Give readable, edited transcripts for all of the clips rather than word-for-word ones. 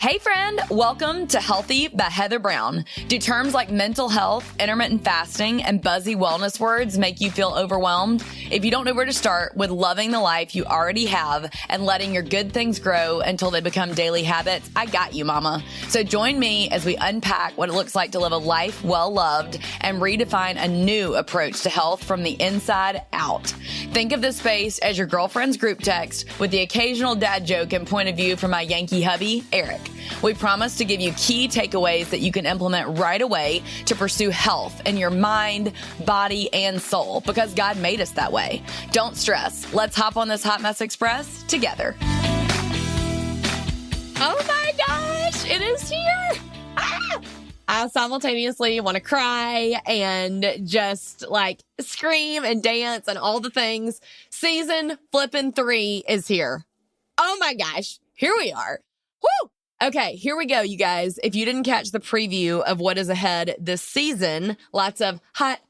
Hey friend, welcome to Healthy by Heather Brown. Do terms like mental health, intermittent fasting, and buzzy wellness words make you feel overwhelmed? If you don't know where to start with loving the life you already have and letting your good things grow until they become daily habits, I got you, mama. So join me as we unpack what it looks like to live a life well loved and redefine a new approach to health from the inside out. Think of this space as your girlfriend's group text with the occasional dad joke and point of view from my Yankee hubby, Eric. We promise to give you key takeaways that you can implement right away to pursue health in your mind, body, and soul because God made us that way. Don't stress. Let's hop on this Hot Mess Express together. Oh my gosh, it is here. I simultaneously want to cry and just like scream and dance and all the things. Season flipping 3 is here. Oh my gosh, here we are. Woo! Okay, here we go, you guys. If you didn't catch the preview of what is ahead this season, lots of hot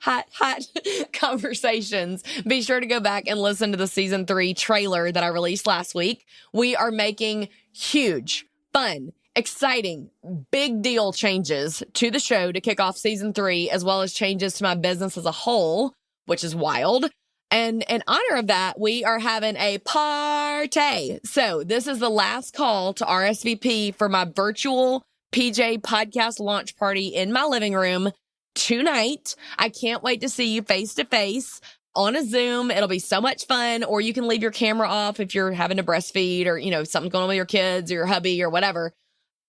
conversations, be sure to go back and listen to the season 3 trailer that I released last week. We are making huge, fun, exciting, big deal changes to the show to kick off season 3, as well as changes to my business as a whole, which is wild. And in honor of that, we are having a party. So this is the last call to RSVP for my virtual PJ podcast launch party in my living room tonight. I can't wait to see you face to face on a Zoom. It'll be so much fun. Or you can leave your camera off if you're having to breastfeed or, something's going on with your kids or your hubby or whatever.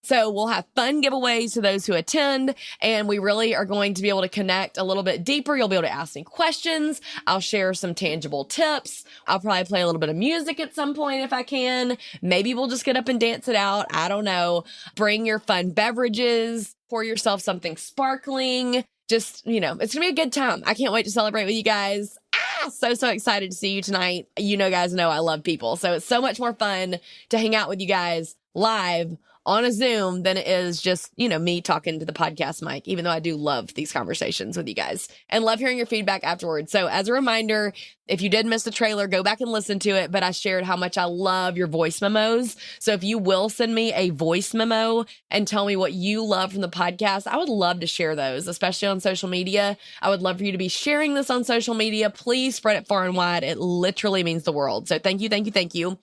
So we'll have fun giveaways to those who attend, and we really are going to be able to connect a little bit deeper. You'll be able to ask me questions. I'll share some tangible tips. I'll probably play a little bit of music at some point if I can. Maybe we'll just get up and dance it out. I don't know. Bring your fun beverages. Pour yourself something sparkling. Just, it's going to be a good time. I can't wait to celebrate with you guys. So excited to see you tonight. Guys know I love people. So it's so much more fun to hang out with you guys live on a Zoom than it is just, me talking to the podcast mic, even though I do love these conversations with you guys and love hearing your feedback afterwards. So as a reminder, if you did miss the trailer, go back and listen to it. But I shared how much I love your voice memos. So if you will send me a voice memo and tell me what you love from the podcast, I would love to share those, especially on social media. I would love for you to be sharing this on social media. Please spread it far and wide. It literally means the world. So thank you.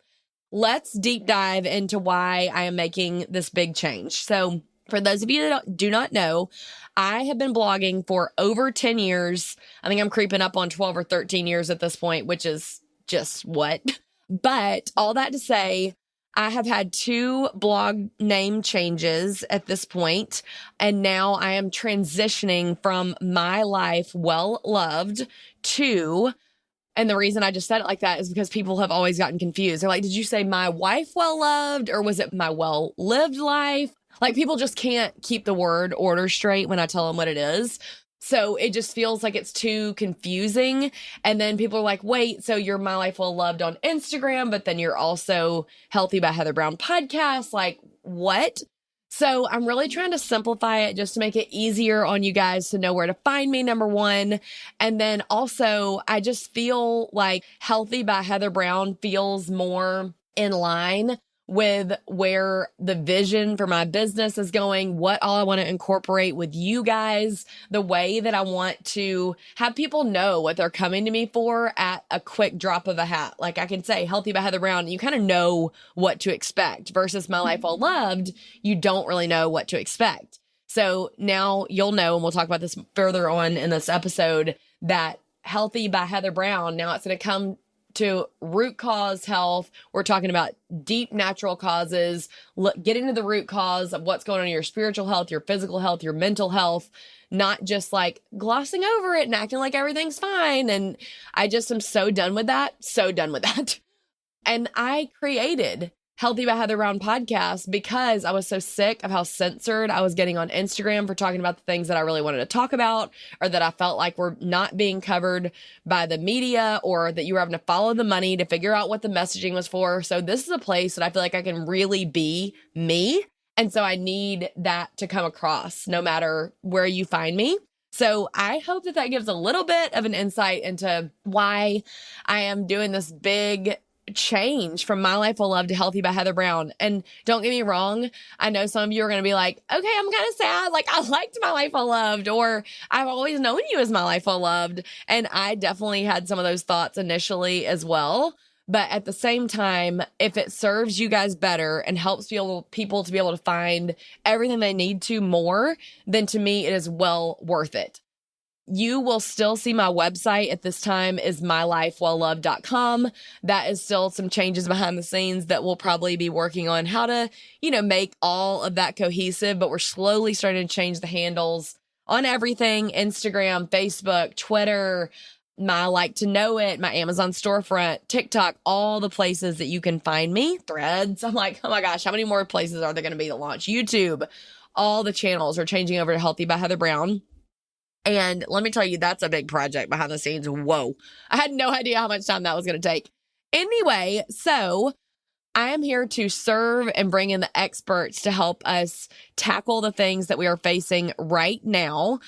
Let's deep dive into why I am making this big change. So for those of you that do not know, I have been blogging for over 10 years. I think I'm creeping up on 12 or 13 years at this point, which is just what? But all that to say, I have had 2 blog name changes at this point, and now I am transitioning from My Life Well Loved to... And the reason I just said it like that is because people have always gotten confused. They're like, did you say my wife well loved or was it my well lived life? Like people just can't keep the word order straight when I tell them what it is. So it just feels like it's too confusing. And then people are like, wait, so you're My Life Well Loved on Instagram, but then you're also Healthy by Heather Brown podcast. Like what? So I'm really trying to simplify it just to make it easier on you guys to know where to find me, number one. And then also, I just feel like Healthy by Heather Brown feels more in line with where the vision for my business is going, what all I want to incorporate with you guys, the way that I want to have people know what they're coming to me for at a quick drop of a hat. Like I can say Healthy by Heather Brown, and you kind of know what to expect versus My Life Well Loved. You don't really know what to expect. So now you'll know, and we'll talk about this further on in this episode, that Healthy by Heather Brown, now it's going to come to root cause health. We're talking about deep natural causes, getting to the root cause of what's going on in your spiritual health, your physical health, your mental health, not just like glossing over it and acting like everything's fine. And I just am so done with that. And I created Healthy by Heather Brown podcast because I was so sick of how censored I was getting on Instagram for talking about the things that I really wanted to talk about, or that I felt like were not being covered by the media, or that you were having to follow the money to figure out what the messaging was for. So this is a place that I feel like I can really be me. And so I need that to come across no matter where you find me. So I hope that that gives a little bit of an insight into why I am doing this big change from My Life Well Loved to Healthy by Heather Brown. And don't get me wrong, I know some of you are going to be like, okay, I'm kind of sad. Like, I liked My Life Well Loved, or I've always known you as My Life Well Loved. And I definitely had some of those thoughts initially as well. But at the same time, if it serves you guys better and helps people to be able to find everything they need to more, then to me, it is well worth it. You will still see my website at this time is mylifewellloved.com. That is still some changes behind the scenes that we'll probably be working on how to, make all of that cohesive, but we're slowly starting to change the handles on everything: Instagram, Facebook, Twitter, my Like to Know It, my Amazon storefront, TikTok, all the places that you can find me, Threads. I'm like, oh my gosh, how many more places are there going to be to launch? YouTube, all the channels are changing over to Healthy by Heather Brown. And let me tell you, that's a big project behind the scenes. Whoa. I had no idea how much time that was going to take. Anyway, so I am here to serve and bring in the experts to help us tackle the things that we are facing right now.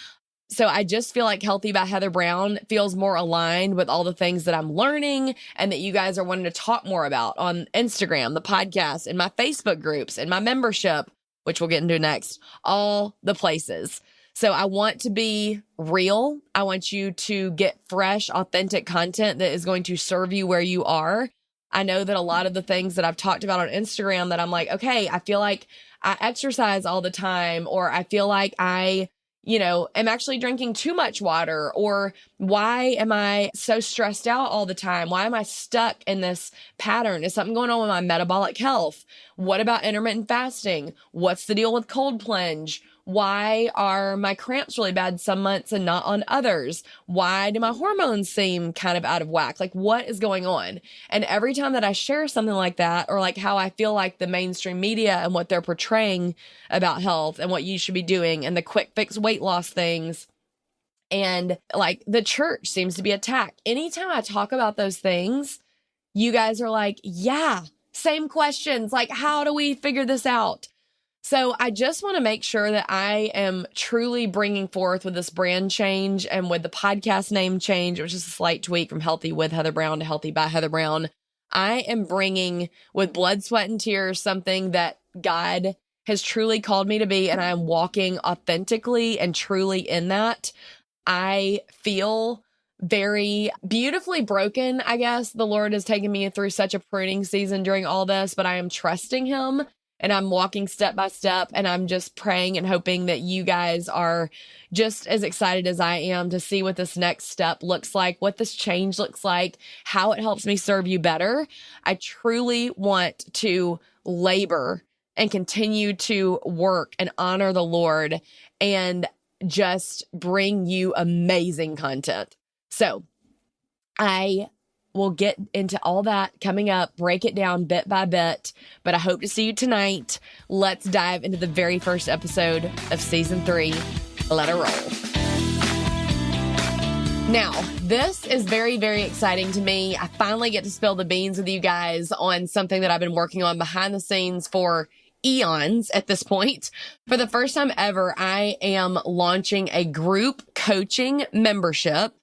So I just feel like Healthy by Heather Brown feels more aligned with all the things that I'm learning and that you guys are wanting to talk more about on Instagram, the podcast, and my Facebook groups, and my membership, which we'll get into next, all the places. So I want to be real. I want you to get fresh, authentic content that is going to serve you where you are. I know that a lot of the things that I've talked about on Instagram that I'm like, okay, I feel like I exercise all the time, or I feel like I am actually drinking too much water, or why am I so stressed out all the time? Why am I stuck in this pattern? Is something going on with my metabolic health? What about intermittent fasting? What's the deal with cold plunge? Why are my cramps really bad some months and not on others? Why do my hormones seem kind of out of whack? Like, what is going on? And every time that I share something like that, or like how I feel like the mainstream media and what they're portraying about health and what you should be doing and the quick fix weight loss things, and like the church seems to be attacked. Anytime I talk about those things, you guys are like, yeah, same questions. Like, how do we figure this out? So I just want to make sure that I am truly bringing forth with this brand change and with the podcast name change, which is a slight tweak from Healthy with Heather Brown to Healthy by Heather Brown. I am bringing with blood, sweat, and tears something that God has truly called me to be, and I am walking authentically and truly in that. I feel very beautifully broken, I guess. The Lord has taken me through such a pruning season during all this, but I am trusting Him. And I'm walking step by step, and I'm just praying and hoping that you guys are just as excited as I am to see what this next step looks like, what this change looks like, how it helps me serve you better. I truly want to labor and continue to work and honor the Lord and just bring you amazing content. So we'll get into all that coming up, break it down bit by bit, but I hope to see you tonight. Let's dive into the very first episode of season 3. Let her roll. Now, this is very, very exciting to me. I finally get to spill the beans with you guys on something that I've been working on behind the scenes for eons at this point. For the first time ever, I am launching a group coaching membership.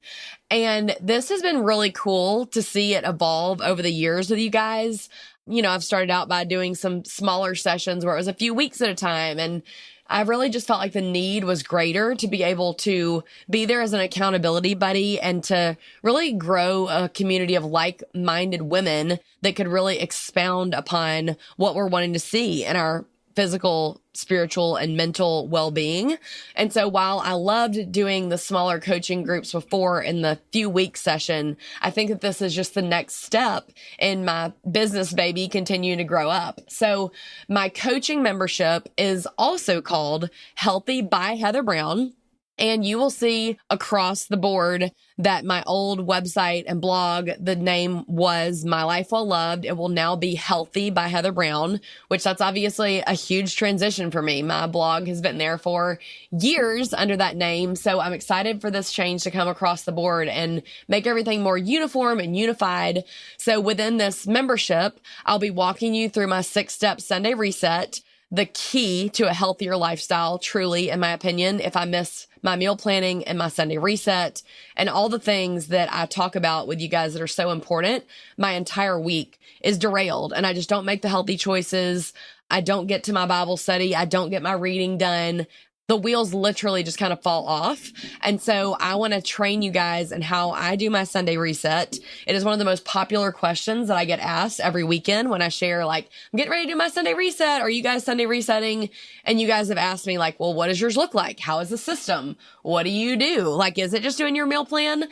And this has been really cool to see it evolve over the years with you guys. I've started out by doing some smaller sessions where it was a few weeks at a time. And I really just felt like the need was greater to be able to be there as an accountability buddy and to really grow a community of like-minded women that could really expound upon what we're wanting to see in our physical, spiritual, and mental well-being. And so while I loved doing the smaller coaching groups before in the few week session, I think that this is just the next step in my business baby continuing to grow up. So my coaching membership is also called Healthy by Heather Brown. And you will see across the board that my old website and blog, the name was My Life Well Loved. It will now be Healthy by Heather Brown, which that's obviously a huge transition for me. My blog has been there for years under that name. So I'm excited for this change to come across the board and make everything more uniform and unified. So within this membership, I'll be walking you through my 6-step Sunday reset. the key to a healthier lifestyle, truly, in my opinion. If I miss my meal planning and my Sunday reset and all the things that I talk about with you guys that are so important, my entire week is derailed and I just don't make the healthy choices. I don't get to my Bible study. I don't get my reading done. The wheels literally just kind of fall off. And so I want to train you guys in how I do my Sunday reset. It is one of the most popular questions that I get asked every weekend when I share, like, I'm getting ready to do my Sunday reset. Are you guys Sunday resetting? And you guys have asked me, like, well, what does yours look like? How is the system? What do you do? Like, is it just doing your meal plan?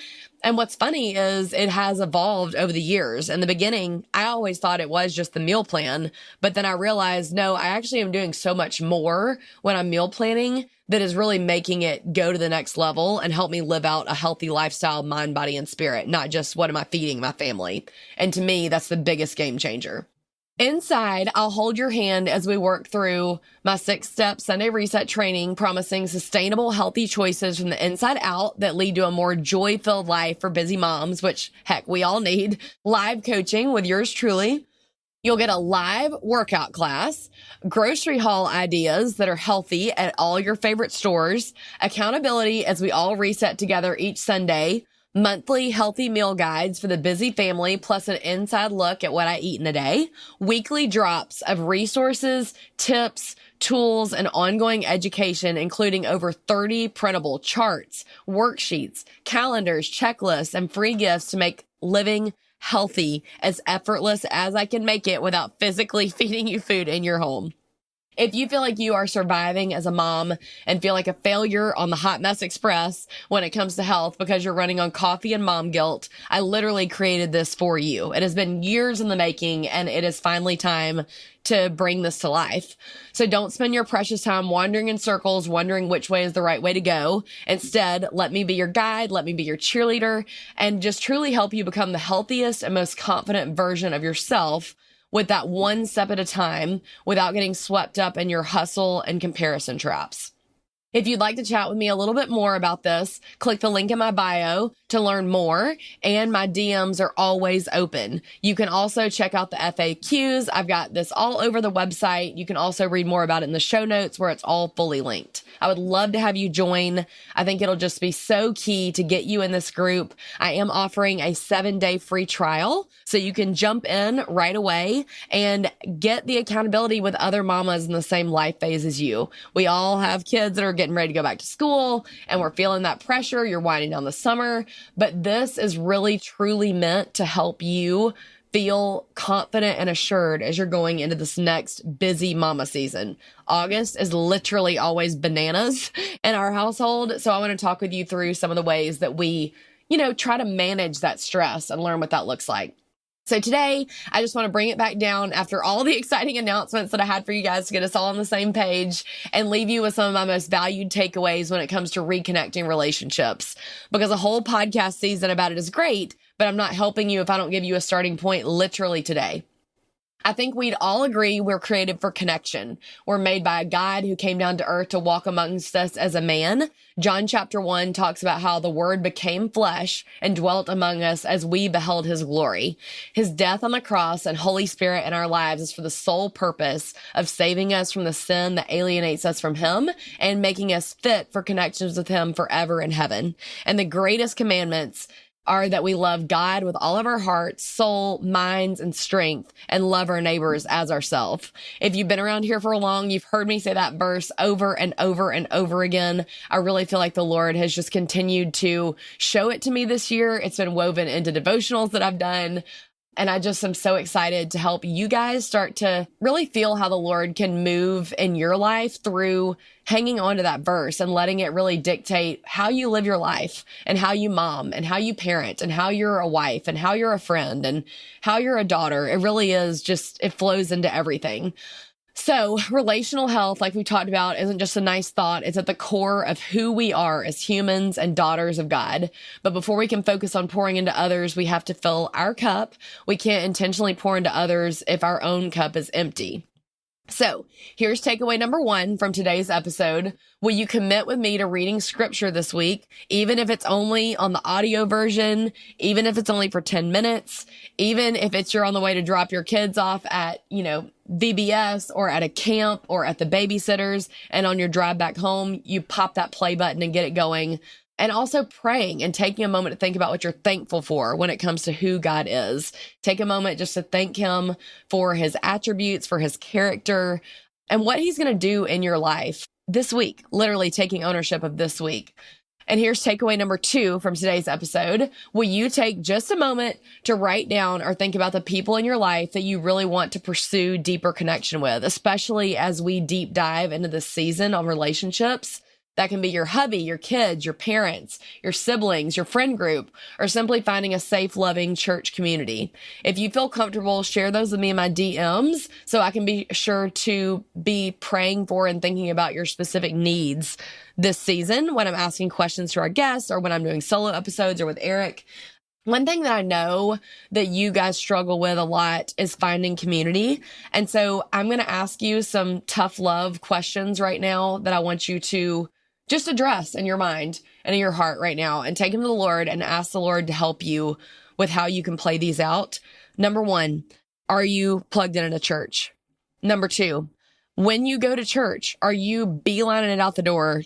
And what's funny is it has evolved over the years. In the beginning, I always thought it was just the meal plan, but then I realized, no, I actually am doing so much more when I'm meal planning that is really making it go to the next level and help me live out a healthy lifestyle, mind, body, and spirit, not just what am I feeding my family. And to me, that's the biggest game changer. Inside, I'll hold your hand as we work through my 6-step Sunday reset training, promising sustainable, healthy choices from the inside out that lead to a more joy-filled life for busy moms, which, heck, we all need. Live coaching with yours truly. You'll get a live workout class, grocery haul ideas that are healthy at all your favorite stores, accountability as we all reset together each Sunday, monthly healthy meal guides for the busy family, plus an inside look at what I eat in a day, weekly drops of resources, tips, tools, and ongoing education, including over 30 printable charts, worksheets, calendars, checklists, and free gifts to make living healthy as effortless as I can make it without physically feeding you food in your home. If you feel like you are surviving as a mom and feel like a failure on the Hot Mess Express when it comes to health because you're running on coffee and mom guilt, I literally created this for you. It has been years in the making and it is finally time to bring this to life. So don't spend your precious time wandering in circles, wondering which way is the right way to go. Instead, let me be your guide, let me be your cheerleader, and just truly help you become the healthiest and most confident version of yourself with that one step at a time without getting swept up in your hustle and comparison traps. If you'd like to chat with me a little bit more about this, click the link in my bio to learn more, and my DMs are always open. You can also check out the FAQs. I've got this all over the website. You can also read more about it in the show notes where it's all fully linked. I would love to have you join. I think it'll just be so key to get you in this group. I am offering a 7-day free trial, so you can jump in right away and get the accountability with other mamas in the same life phase as you. We all have kids that are getting ready to go back to school and we're feeling that pressure. You're winding down the summer, but this is really truly meant to help you feel confident and assured as you're going into this next busy mama season. August is literally always bananas in our household. So I want to talk with you through some of the ways that we, try to manage that stress and learn what that looks like. So today, I just want to bring it back down after all the exciting announcements that I had for you guys to get us all on the same page and leave you with some of my most valued takeaways when it comes to reconnecting relationships. Because a whole podcast season about it is great, but I'm not helping you if I don't give you a starting point literally today. I think we'd all agree we're created for connection. We're made by a God who came down to earth to walk amongst us as a man. John chapter 1 talks about how the Word became flesh and dwelt among us as we beheld his glory. His death on the cross and Holy Spirit in our lives is for the sole purpose of saving us from the sin that alienates us from him and making us fit for connections with him forever in heaven. And the greatest commandments are that we love God with all of our hearts, soul, minds, and strength, and love our neighbors as ourselves. If you've been around here for long, you've heard me say that verse over and over and over again. I really feel like the Lord has just continued to show it to me this year. It's been woven into devotionals that I've done. And I just am so excited to help you guys start to really feel how the Lord can move in your life through hanging on to that verse and letting it really dictate how you live your life and how you mom and how you parent and how you're a wife and how you're a friend and how you're a daughter. It really is just, it flows into everything. So relational health, like we talked about, isn't just a nice thought. It's at the core of who we are as humans and daughters of God. But before we can focus on pouring into others, we have to fill our cup. We can't intentionally pour into others if our own cup is empty. So here's takeaway number 1 from today's episode. Will you commit with me to reading scripture this week, even if it's only on the audio version, even if it's only for 10 minutes, even if it's you're on the way to drop your kids off at, VBS or at a camp or at the babysitters, and on your drive back home, you pop that play button and get it going. And also praying and taking a moment to think about what you're thankful for when it comes to who God is. Take a moment just to thank him for his attributes, for his character, and what he's going to do in your life this week, literally taking ownership of this week. And here's takeaway number 2 from today's episode. Will you take just a moment to write down or think about the people in your life that you really want to pursue deeper connection with, especially as we deep dive into this season on relationships? That can be your hubby, your kids, your parents, your siblings, your friend group, or simply finding a safe, loving church community. If you feel comfortable, share those with me in my DMs so I can be sure to be praying for and thinking about your specific needs this season when I'm asking questions to our guests or when I'm doing solo episodes or with Eric. One thing that I know that you guys struggle with a lot is finding community. And so I'm going to ask you some tough love questions right now that I want you to just address in your mind and in your heart right now, and take them to the Lord and ask the Lord to help you with how you can play these out. Number 1, are you plugged in at a church? Number 2, when you go to church, are you beelining it out the door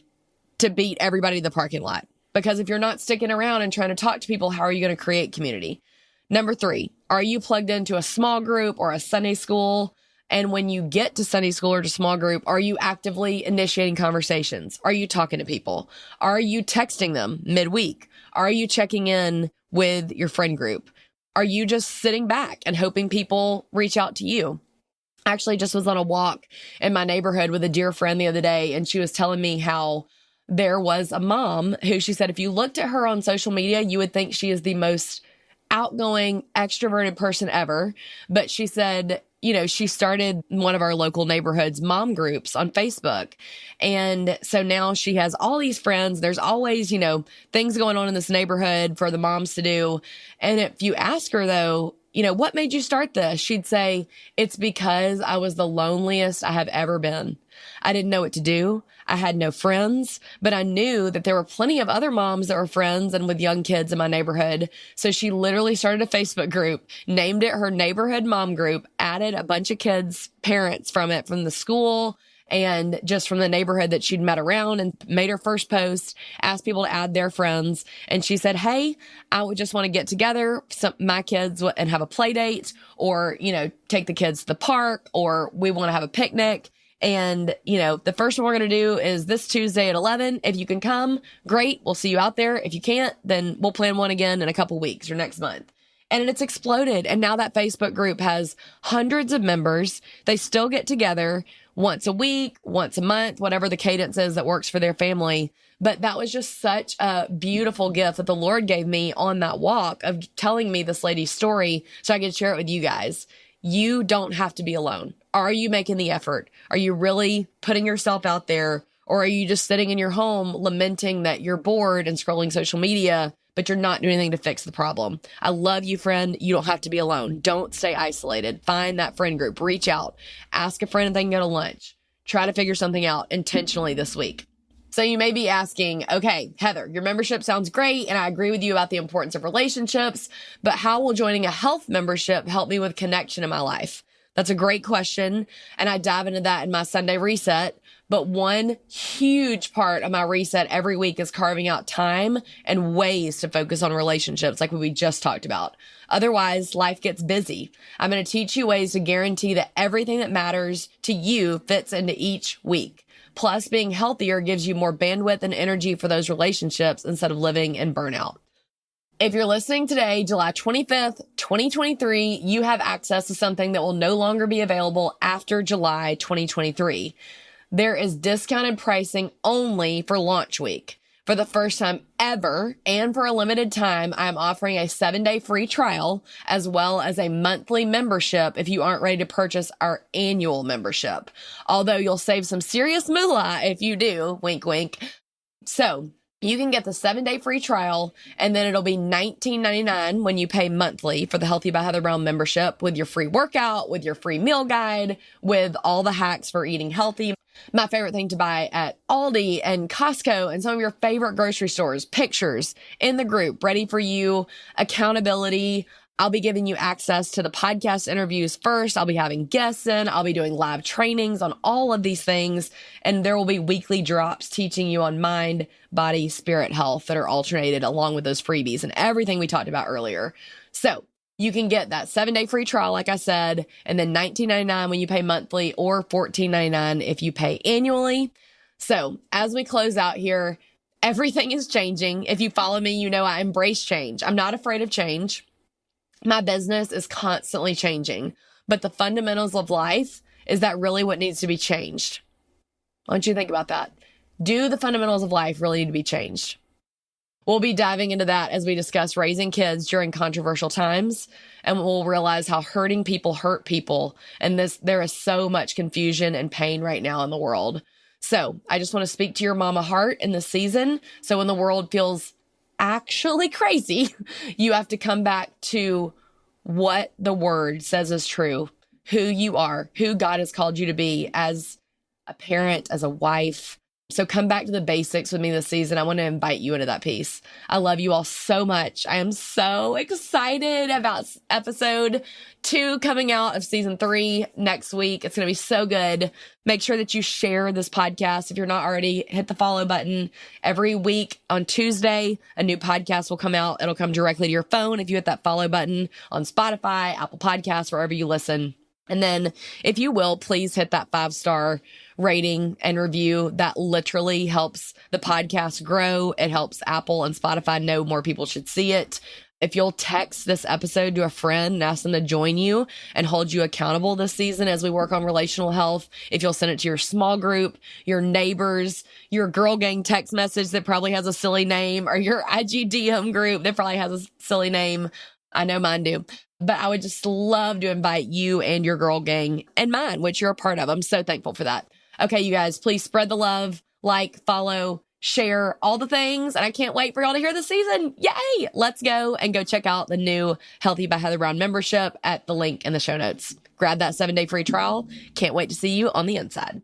to beat everybody in the parking lot? Because if you're not sticking around and trying to talk to people, how are you going to create community? Number 3, are you plugged into a small group or a Sunday school? And when you get to Sunday school or to small group, are you actively initiating conversations? Are you talking to people? Are you texting them midweek? Are you checking in with your friend group? Are you just sitting back and hoping people reach out to you? I actually just was on a walk in my neighborhood with a dear friend the other day, and she was telling me how there was a mom who she said, if you looked at her on social media, you would think she is the most outgoing, extroverted person ever. But she said, she started one of our local neighborhoods mom groups on Facebook. And so now she has all these friends. There's always, things going on in this neighborhood for the moms to do. And if you ask her though, what made you start this? She'd say, it's because I was the loneliest I have ever been. I didn't know what to do. I had no friends, but I knew that there were plenty of other moms that were friends and with young kids in my neighborhood. So she literally started a Facebook group, named it her neighborhood mom group, added a bunch of kids' parents from the school and just from the neighborhood that she'd met around, and made her first post, asked people to add their friends. And she said, hey, I would just want to get together, my kids, and have a play date, or, take the kids to the park, or we want to have a picnic. And, the first one we're going to do is this Tuesday at 11. If you can come, great. We'll see you out there. If you can't, then we'll plan one again in a couple weeks or next month. And it's exploded. And now that Facebook group has hundreds of members. They still get together once a week, once a month, whatever the cadence is that works for their family. But that was just such a beautiful gift that the Lord gave me on that walk of telling me this lady's story so I could share it with you guys. You don't have to be alone. Are you making the effort? Are you really putting yourself out there? Or are you just sitting in your home lamenting that you're bored and scrolling social media, but you're not doing anything to fix the problem? I love you, friend. You don't have to be alone. Don't stay isolated. Find that friend group. Reach out. Ask a friend if they can go to lunch. Try to figure something out intentionally this week. So you may be asking, okay, Heather, your membership sounds great, and I agree with you about the importance of relationships, but how will joining a health membership help me with connection in my life? That's a great question, and I dive into that in my Sunday reset. But one huge part of my reset every week is carving out time and ways to focus on relationships like we just talked about. Otherwise, life gets busy. I'm going to teach you ways to guarantee that everything that matters to you fits into each week. Plus, being healthier gives you more bandwidth and energy for those relationships instead of living in burnout. If you're listening today, July 25th, 2023, you have access to something that will no longer be available after July 2023. There is discounted pricing only for launch week. For the first time ever, and for a limited time, I'm offering a 7-day free trial, as well as a monthly membership if you aren't ready to purchase our annual membership. Although you'll save some serious moolah if you do, wink, wink. So You can get the 7-day free trial, and then it'll be $19.99 when you pay monthly for the Healthy by Heather Brown membership, with your free workout, with your free meal guide, with all the hacks for eating healthy. My favorite thing to buy at Aldi and Costco and some of your favorite grocery stores, pictures in the group, ready for you, accountability. I'll be giving you access to the podcast interviews first. I'll be having guests in. I'll be doing live trainings on all of these things. And there will be weekly drops teaching you on mind, body, spirit health that are alternated along with those freebies and everything we talked about earlier. So you can get that 7-day free trial, like I said, and then $19.99 when you pay monthly, or $14.99 if you pay annually. So as we close out here, everything is changing. If you follow me, you know I embrace change. I'm not afraid of change. My business is constantly changing, but the fundamentals of life, is that really what needs to be changed? Why don't you think about that? Do the fundamentals of life really need to be changed? We'll be diving into that as we discuss raising kids during controversial times, and we'll realize how hurting people hurt people. And there is so much confusion and pain right now in the world. So I just want to speak to your mama heart in this season. So when the world feels actually crazy, you have to come back to what the word says is true, who you are, who God has called you to be as a parent, as a wife. So come back to the basics with me this season. I want to invite you into that piece. I love you all so much. I am so excited about episode 2 coming out of season 3 next week. It's going to be so good. Make sure that you share this podcast. If you're not already, hit the follow button. Every week on Tuesday, a new podcast will come out. It'll come directly to your phone if you hit that follow button on Spotify, Apple Podcasts, wherever you listen. And then if you will, please hit that 5-star rating and review. That literally helps the podcast grow. It helps Apple and Spotify know more people should see it. If you'll text this episode to a friend and ask them to join you and hold you accountable this season as we work on relational health, if you'll send it to your small group, your neighbors, your girl gang text message that probably has a silly name, or your IG DM group that probably has a silly name. I know mine do. But I would just love to invite you and your girl gang and mine, which you're a part of. I'm so thankful for that. Okay, you guys, please spread the love, like, follow, share, all the things. And I can't wait for y'all to hear this season. Yay! Let's go and go check out the new Healthy by Heather Brown membership at the link in the show notes. Grab that 7-day free trial. Can't wait to see you on the inside.